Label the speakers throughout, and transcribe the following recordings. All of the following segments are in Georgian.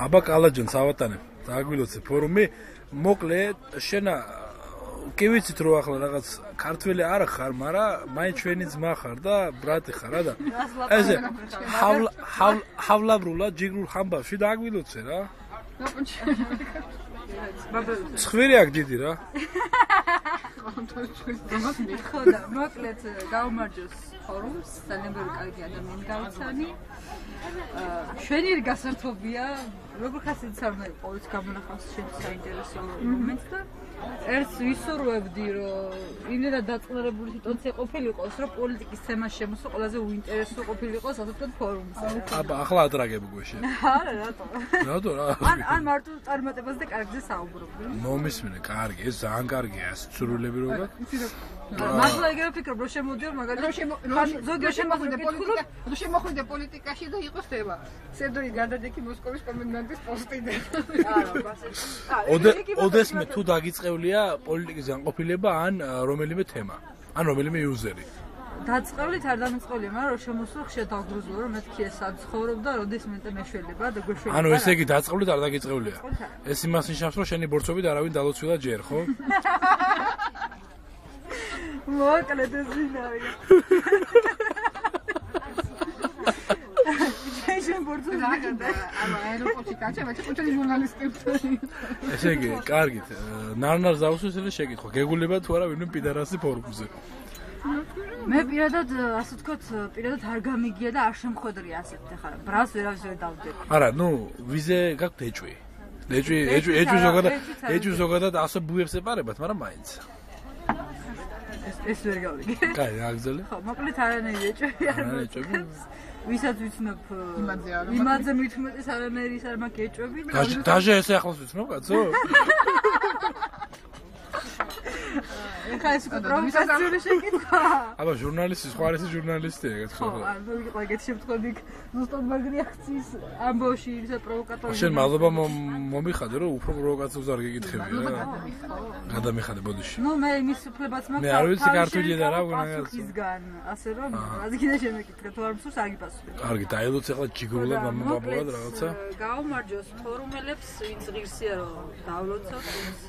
Speaker 1: აბა კალაჯან სავატანე დააგვილოცე ფორუმი მოკლე შენა კი ვიცით რომ ახლა რაღაც ქართველი არ ხარ მაგრამ მაინც ჩვენი ძმა ხარ და ბრატი ხარ რა და ესე ჰავლაბრულად ჯიგრულ ხამბავში დააგვილოცე რა ცხვირი აქ დიდი რა
Speaker 2: ხო და მოკლედ გაუმარჯოს ფორუმს ძალიან კარგი ადამიანი გავიცანი შვენიერი გასართობია როგორ ხასიათს არ უნდა ყოველთვის გამონახავს შენ საინტერესო მომენტს და ერთს ვისურვებდი რომ იმდენად დაწყნარებული სიტუაცია ყოფილიყოს რომ პოლიტიკის თემა შემოსვა ყველაზე უინტერესო ყოფილიყოს ასე ვთქვათ ფორუმზე
Speaker 1: აბა ახლა ატრაგები გვეშე
Speaker 2: არა რატო
Speaker 1: რა
Speaker 2: ან მარტო წარმატებაზე და კარგზე საუბრობდი
Speaker 1: მომისმინე კარგი ეს ძალიან კარგია ეს ცურულები რო გაქვს
Speaker 2: მართლა იგივე ვფიქრობ რომ შემოდიო მაგალითად ზოგიერთ
Speaker 3: შემოხვიდე პოლიტიკაში და იყოს თემა სერდოი გადადექი მოსკოვის კომენდანტის პოსტიდან
Speaker 1: ოდესმე თუ დაგიწყევლია პოლიტიკის განყოფილება ან რომელიმე თემა ან რომელიმე იუზერი
Speaker 2: დაწყევლით არ დამიწყევლია მაგრამ რომ შემოსულ ხშირად დაგრუზლო რომ მეთქი ეს აცხოვრობ და როდესმე მეშველება და გვეშველება
Speaker 1: ანუ ესე იგი დაწყევლით არ დაგიწყევლია ეს იმას ნიშნავს რომ შენი ბორცობით არავინ დალოცვილა ჯერ ხო
Speaker 2: მოკლედ ეს ვინავია შენ ბორცვი
Speaker 3: და ანუ აეროპორტში გაჩება ჩეკუთრი ჟურნალისტები
Speaker 1: ესე იგი კარგით ნარნარს დავუსვეს ეს შეკითხვა გეგულება თუ არა ვინმე პიდარასი ფორუმზე
Speaker 2: მე პირადად ასე ვთქვათ პირადად არ გამიგია და არ შემხვედრია ასეთ ხარ ბრას ვერავის ვერ დავდებ
Speaker 1: არა ნუ ვიზე გაქვთ ეჭვი ზოგადად ასე ბუებს ეპარებათ მაგრამ მაინც
Speaker 2: ეს ვერ გავიგე
Speaker 1: კაი აგზელე
Speaker 2: ხო მოკლედ არანაირი ეჭვი არ მაქვს ვისაც ვიცნობ იმაზე მithumetes არანაირი ის არ მაქვს ეჭვები
Speaker 1: დაჟე ესე ახლოს ვიცნობ კაცო
Speaker 2: ეხლა ეს უკვე პროვოკაციული შეკითხვა
Speaker 1: აბა ჟურნალისტი სხვა არის ჟურნალისტია გეთქვა
Speaker 2: ხო არ მოვიყვა ეგეთ შემთხვევები ზუსტად მაგრი აქციის ამბავში ის პროვოკატორი
Speaker 1: შენ მადლობა მომიხადე რომ უფრო პროვოკაციას არ გეკითხები რა გადამიხადე ბოდიში
Speaker 2: ნუ მე იმის უფლებაც მაქვს
Speaker 1: მე არ ვიცი ქართულია და რა ვგონია
Speaker 2: ისგან ასე რომ ადგილე შემეკითხე თუ არ მსურს აგიპასუხე
Speaker 1: კარგი დაელოც ახლა ჯიგრულად მამაბულად რაღაცა
Speaker 2: გაუმარჯოს ფორუმელებს ვინც ღირსია რომ დავლოცოთ ვინც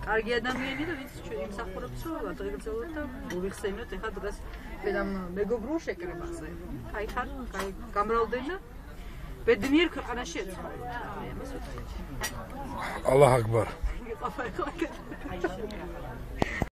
Speaker 2: კარგი ადამიანი და ვინც ჩვენ იმსახურებს რომ ადრეგრძელოთ და მოვიხსენოთ ეხლა დღეს ბედამ მეგობრულ შეკრებაზე აი ხარ გამრავლდნენ და ბედნიერ ქვეყანაში ეცხოვრობთ ამას ვთქვი
Speaker 1: ალლაჰ აკბარ